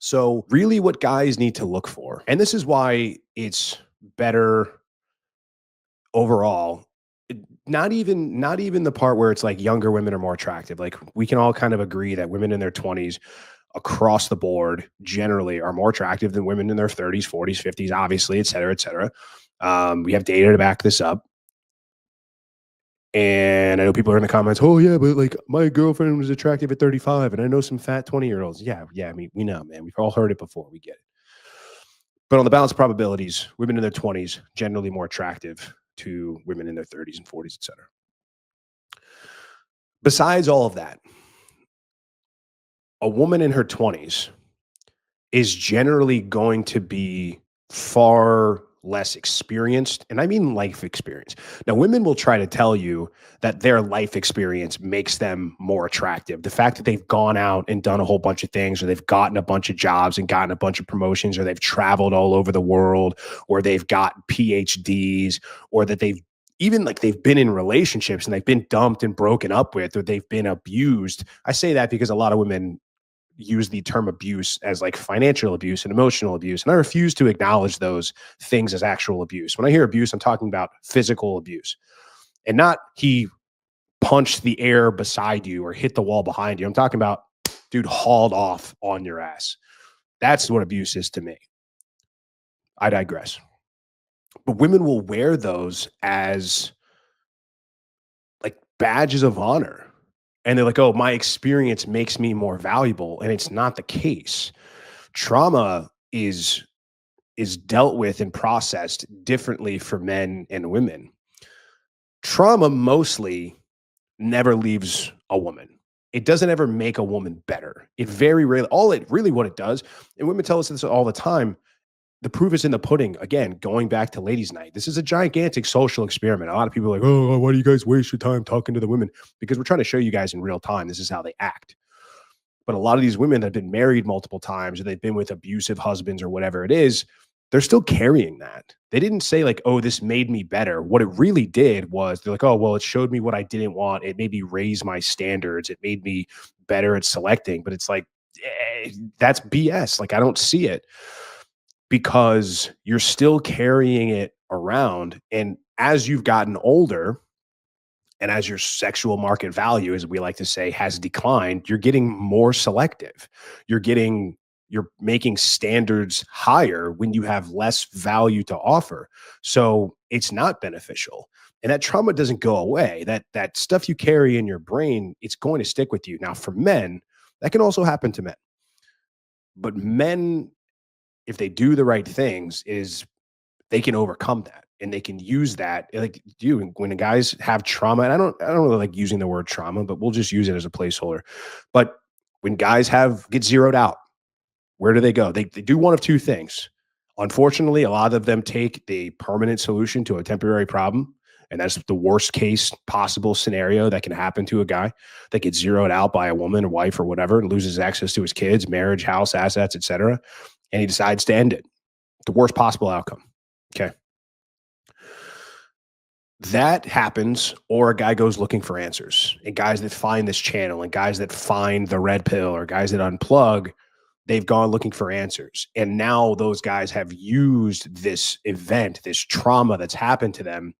So, really, what guys need to look for, and this is why it's better overall. Not even the part where it's like younger women are more attractive. Like we can all kind of agree that women in their 20s across the board generally are more attractive than women in their 30s, 40s, 50s, obviously, et cetera, et cetera. We have data to back this up. And I know people are in the comments, oh, yeah, but like my girlfriend was attractive at 35 and I know some fat 20-year-olds. Yeah, yeah. I mean, we know, man. We've all heard it before. We get it. But on the balance of probabilities, women in their 20s generally more attractive to women in their 30s and 40s, et cetera. Besides all of that, a woman in her 20s is generally going to be far less experienced. And I mean life experience. Now, women will try to tell you that their life experience makes them more attractive. The fact that they've gone out and done a whole bunch of things, or they've gotten a bunch of jobs and gotten a bunch of promotions, or they've traveled all over the world, or they've got PhDs, or that they've been in relationships and they've been dumped and broken up with, or they've been abused. I say that because a lot of women use the term abuse as like financial abuse and emotional abuse. And I refuse to acknowledge those things as actual abuse. When I hear abuse, I'm talking about physical abuse, and not he punched the air beside you or hit the wall behind you. I'm talking about dude hauled off on your ass. That's what abuse is to me. I digress. But women will wear those as like badges of honor. And they're like, oh, my experience makes me more valuable. And it's not the case. Trauma is dealt with and processed differently for men and women. Trauma mostly never leaves a woman. It doesn't ever make a woman better. It very rarely, what it does, and women tell us this all the time, the proof is in the pudding. Again, going back to ladies' night, this is a gigantic social experiment. A lot of people are like, oh, why do you guys waste your time talking to the women? Because we're trying to show you guys in real time, this is how they act. But a lot of these women that have been married multiple times, or they've been with abusive husbands or whatever it is, they're still carrying that. They didn't say like, oh, this made me better. What it really did was they're like, oh, well, it showed me what I didn't want. It made me raise my standards. It made me better at selecting. But it's like, that's BS. Like, I don't see it, because you're still carrying it around. And as you've gotten older, and as your sexual market value, as we like to say, has declined, you're getting more selective. You're making standards higher when you have less value to offer. So it's not beneficial. And that trauma doesn't go away. That stuff you carry in your brain, it's going to stick with you. Now, for men, that can also happen to men. But men, if they do the right things, is they can overcome that, and they can use that. Like you, when guys have trauma, and I don't really like using the word trauma, but we'll just use it as a placeholder. But when guys get zeroed out, where do they go? They do one of two things. Unfortunately, a lot of them take the permanent solution to a temporary problem. And that's the worst case possible scenario that can happen to a guy that gets zeroed out by a woman or wife or whatever, and loses access to his kids, marriage, house, assets, etc. And he decides to end it. The worst possible outcome. Okay. That happens, or a guy goes looking for answers. And guys that find this channel, and guys that find the red pill, or guys that unplug, they've gone looking for answers. And now those guys have used this event, this trauma that's happened to them.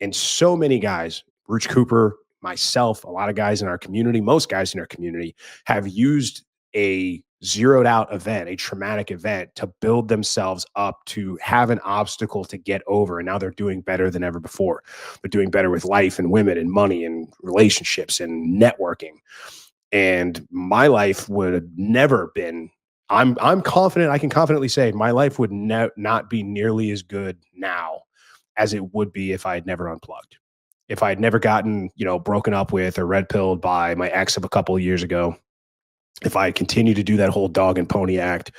And so many guys, Rich Cooper, myself, a lot of guys in our community, most guys in our community, have used a zeroed out event, a traumatic event, to build themselves up, to have an obstacle to get over. And now they're doing better than ever before. They're doing better with life and women and money and relationships and networking. And my life would have never been, I'm confident, I can confidently say my life would not be nearly as good now as it would be if I had never unplugged. If I had never gotten, broken up with or red pilled by my ex of a couple of years ago, if I had continued to do that whole dog and pony act,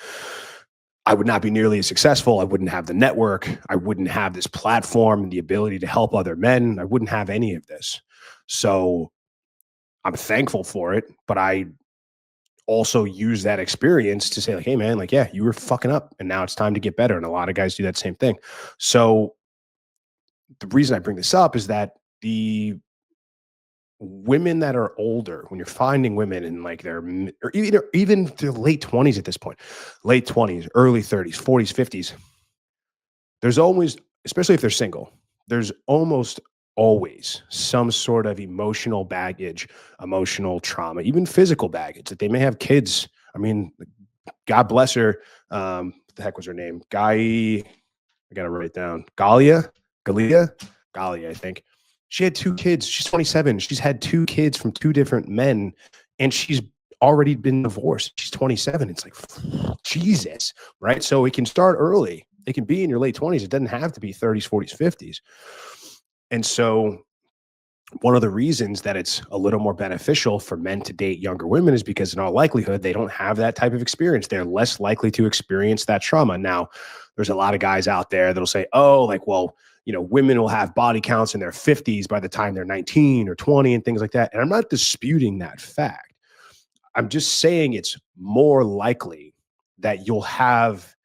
I would not be nearly as successful. I wouldn't have the network. I wouldn't have this platform and the ability to help other men. I wouldn't have any of this. So I'm thankful for it, but I also use that experience to say like, hey man, like, yeah, you were fucking up and now it's time to get better. And a lot of guys do that same thing. So the reason I bring this up is that the women that are older, when you're finding women in like or even their late 20s at this point, late 20s, early 30s, 40s, 50s, there's always, especially if they're single, there's almost always some sort of emotional baggage, emotional trauma, even physical baggage that they may have kids. I mean, God bless her. What the heck was her name? I gotta write it down. Galia, I think. She had 2 kids. She's 27. She's had 2 kids from 2 different men, and she's already been divorced. She's 27. It's like, Jesus, right? So it can start early. It can be in your late 20s. It doesn't have to be 30s, 40s, 50s. And so one of the reasons that it's a little more beneficial for men to date younger women is because in all likelihood, they don't have that type of experience. They're less likely to experience that trauma. Now, there's a lot of guys out there that'll say, oh, like, well, women will have body counts in their 50s by the time they're 19 or 20 and things like that. And I'm not disputing that fact. I'm just saying it's more likely that you'll have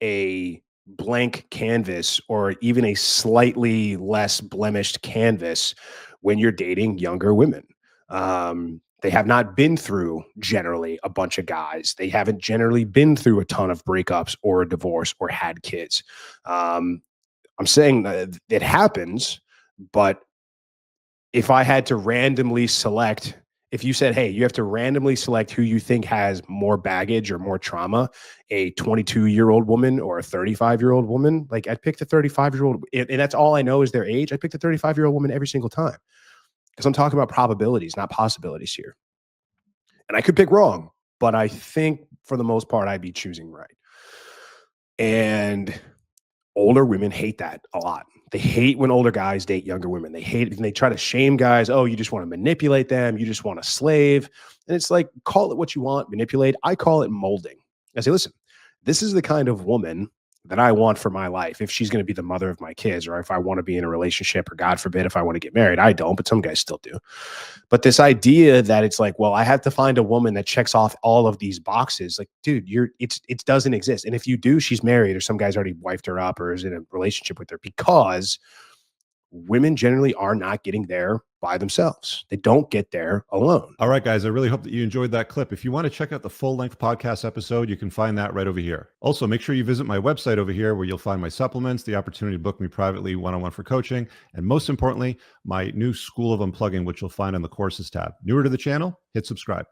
a blank canvas or even a slightly less blemished canvas when you're dating younger women. They have not been through generally a bunch of guys. They haven't generally been through a ton of breakups or a divorce or had kids. I'm saying that it happens, but if I had to randomly select, if you said, hey, you have to randomly select who you think has more baggage or more trauma, a 22-year-old woman or a 35-year-old woman, like I'd pick the 35-year-old, and that's all I know is their age. I'd pick the 35-year-old woman every single time because I'm talking about probabilities, not possibilities here. And I could pick wrong, but I think for the most part, I'd be choosing right. And older women hate that a lot. They hate when older guys date younger women. They hate it and they try to shame guys. Oh, you just want to manipulate them. You just want to slave. And it's like, call it what you want, manipulate. I call it molding. I say, listen, this is the kind of woman that I want for my life. If she's going to be the mother of my kids, or if I want to be in a relationship, or God forbid, if I want to get married, I don't, but some guys still do. But this idea that it's like, well, I have to find a woman that checks off all of these boxes. Like, dude, it doesn't exist. And if you do, she's married, or some guy's already wifed her up, or is in a relationship with her, because women generally are not getting there by themselves. They don't get there alone. All right, guys, I really hope that you enjoyed that clip. If you want to check out the full-length podcast episode, you can find that right over here. Also, make sure you visit my website over here where you'll find my supplements, the opportunity to book me privately one-on-one for coaching, and most importantly, my new School of Unplugging, which you'll find on the courses tab. Newer to the channel, hit subscribe.